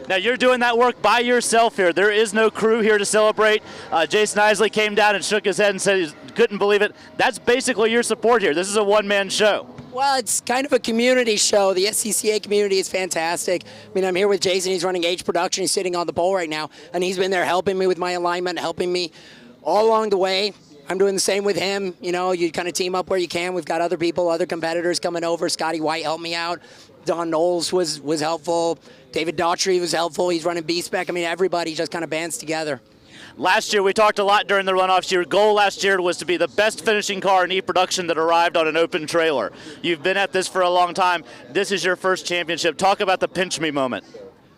Now you're doing that work by yourself here. There is no crew here to celebrate. Jason Isley came down and shook his head and said he couldn't believe it. That's basically your support here. This is a one-man show. Well, it's kind of a community show. The SCCA community is fantastic. I mean, I'm here with Jason. He's running H Production. He's sitting on the pole right now, and he's been there helping me with my alignment, helping me all along the way. I'm doing the same with him. You know, you kind of team up where you can. We've got other people, other competitors coming over. Scotty White helped me out. Don Knowles was helpful. David Daughtry was helpful. He's running B-Spec. I mean, everybody just kind of bands together. Last year, we talked a lot during the runoffs. Your goal last year was to be the best finishing car in E-Production that arrived on an open trailer. You've been at this for a long time. This is your first championship. Talk about the pinch me moment.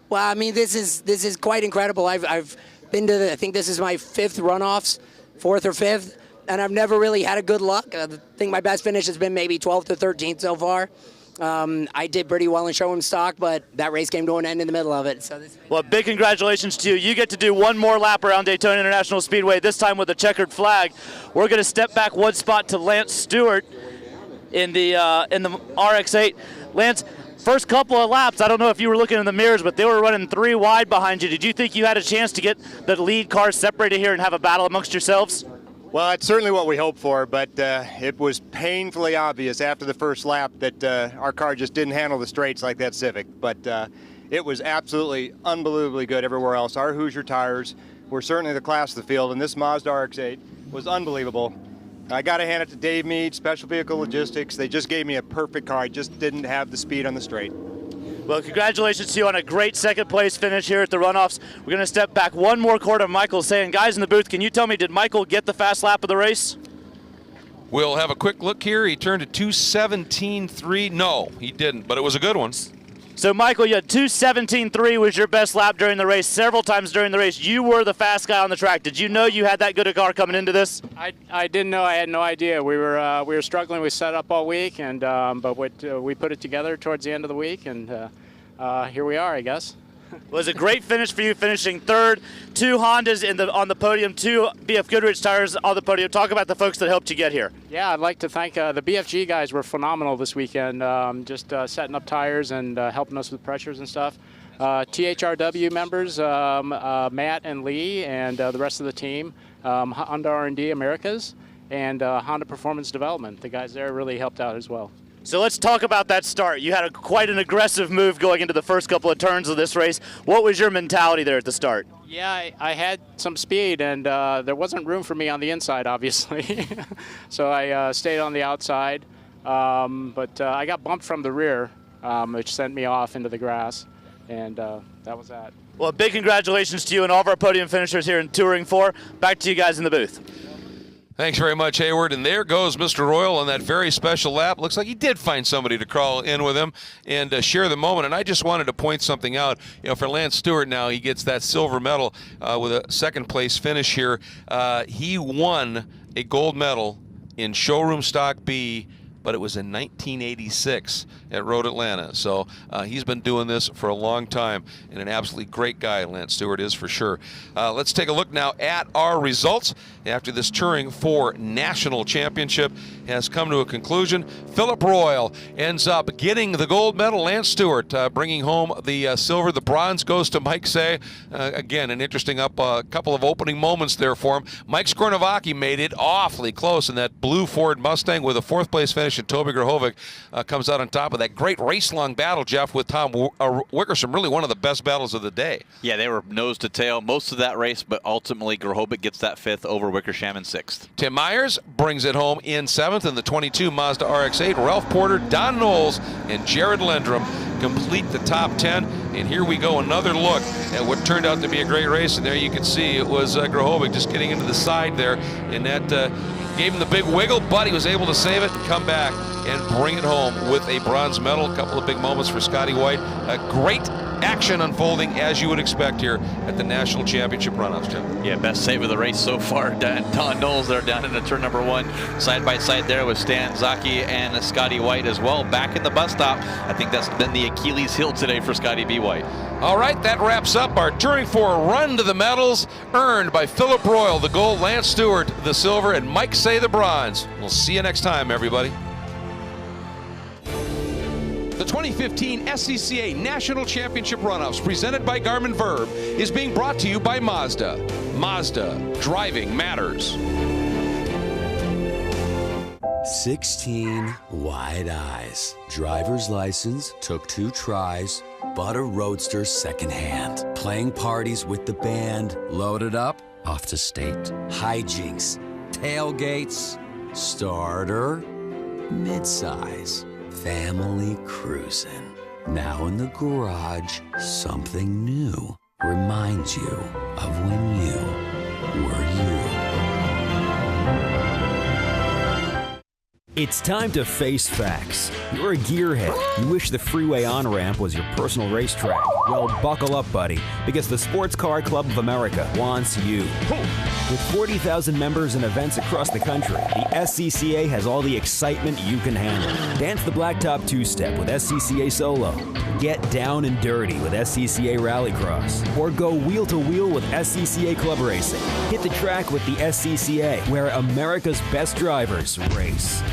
Well, I mean, this is quite incredible. I've been to I think this is my 5th runoffs, 4th or 5th, and I've never really had a good luck. I think my best finish has been maybe 12th or 13th so far. I did pretty well in showroom stock, but that race came to an end in the middle of it. Well, big congratulations to you. You get to do one more lap around Daytona International Speedway, this time with a checkered flag. We're going to step back one spot to Lance Stewart in the RX-8. Lance, first couple of laps, I don't know if you were looking in the mirrors, but they were running 3 wide behind you. Did you think you had a chance to get the lead cars separated here and have a battle amongst yourselves? Well, that's certainly what we hoped for, but it was painfully obvious after the first lap that our car just didn't handle the straights like that Civic. But it was absolutely unbelievably good everywhere else. Our Hoosier tires were certainly the class of the field, and this Mazda RX-8 was unbelievable. I got to hand it to Dave Mead, Special Vehicle Logistics. They just gave me a perfect car. I just didn't have the speed on the straight. Well, congratulations to you on a great second place finish here at the runoffs. We're going to step back one more quarter. Michael saying, guys in the booth, can you tell me, did Michael get the fast lap of the race? We'll have a quick look here. He turned a 2:17.3. No, he didn't, but it was a good one. So, Michael, you had 2:17.3 was your best lap during the race. Several times during the race, you were the fast guy on the track. Did you know you had that good a car coming into this? I didn't know. I had no idea. We were struggling with setup all week, and but we put it together towards the end of the week, and here we are, I guess. It was a great finish for you, finishing third. 2 Hondas on the podium, 2 BF Goodrich tires on the podium. Talk about the folks that helped you get here. Yeah, I'd like to thank the BFG guys. Were phenomenal this weekend, just setting up tires and helping us with pressures and stuff. THRW members, Matt and Lee, and the rest of the team, Honda R&D Americas, and Honda Performance Development. The guys there really helped out as well. So let's talk about that start. You had quite an aggressive move going into the first couple of turns of this race. What was your mentality there at the start? Yeah, I had some speed, and there wasn't room for me on the inside, obviously. So I stayed on the outside, but I got bumped from the rear, which sent me off into the grass, and that was that. Well, big congratulations to you and all of our podium finishers here in Touring 4. Back to you guys in the booth. Thanks very much, Hayward. And there goes Mr. Royal on that very special lap. Looks like he did find somebody to crawl in with him and share the moment. And I just wanted to point something out. You know, for Lance Stewart now, he gets that silver medal with a second place finish here. He won a gold medal in showroom stock B, but it was in 1986 at Road Atlanta. So he's been doing this for a long time, and an absolutely great guy, Lance Stewart is for sure. Let's take a look now at our results after this Touring 4 National Championship has come to a conclusion. Philip Royal ends up getting the gold medal. Lance Stewart bringing home the silver. The bronze goes to Mike Say. Again, an interesting couple of opening moments there for him. Mike Skornovaki made it awfully close in that blue Ford Mustang with a 4th place finish. finish, and Toby Grahovic comes out on top of that great race-long battle, Jeff, with Tom Wickersham. Really one of the best battles of the day. Yeah, they were nose to tail most of that race, but ultimately Grahovic gets that 5th over Wickersham in 6th. Tim Myers brings it home in 7th in the 22 Mazda RX-8. Ralph Porter, Don Knowles, and Jared Lendrum complete the top 10. And here we go, another look at what turned out to be a great race. And there you can see it was Grahovic just getting into the side there, and that gave him the big wiggle, but he was able to save it and come back and bring it home with a bronze medal. A couple of big moments for Scotty White. A great action unfolding as you would expect here at the National Championship Runoffs, Jim. Yeah, best save of the race so far. Don Knowles there down into turn number 1, side by side there with Stan Zaki and Scotty White as well. Back in the bus stop. I think that's been the Achilles heel today for Scotty B. White. All right, that wraps up our Touring 4 run to the medals, earned by Philip Royal, the gold, Lance Stewart, the silver, and Mike Say, the bronze. We'll see you next time, everybody. The 2015 SCCA National Championship Runoffs, presented by Garmin Verb, is being brought to you by Mazda. Mazda, driving matters. 16 wide eyes. Driver's license took 2 tries, bought a Roadster secondhand. Playing parties with the band, loaded up, off to state. Hijinks, tailgates, starter, midsize. Family cruising. Now in the garage, something new reminds you of when you were you. It's time to face facts. You're a gearhead. You wish the freeway on-ramp was your personal racetrack. Well, buckle up, buddy, because the Sports Car Club of America wants you. With 40,000 members and events across the country, the SCCA has all the excitement you can handle. Dance the blacktop two-step with SCCA Solo. Get down and dirty with SCCA Rallycross. Or go wheel-to-wheel with SCCA Club Racing. Hit the track with the SCCA, where America's best drivers race.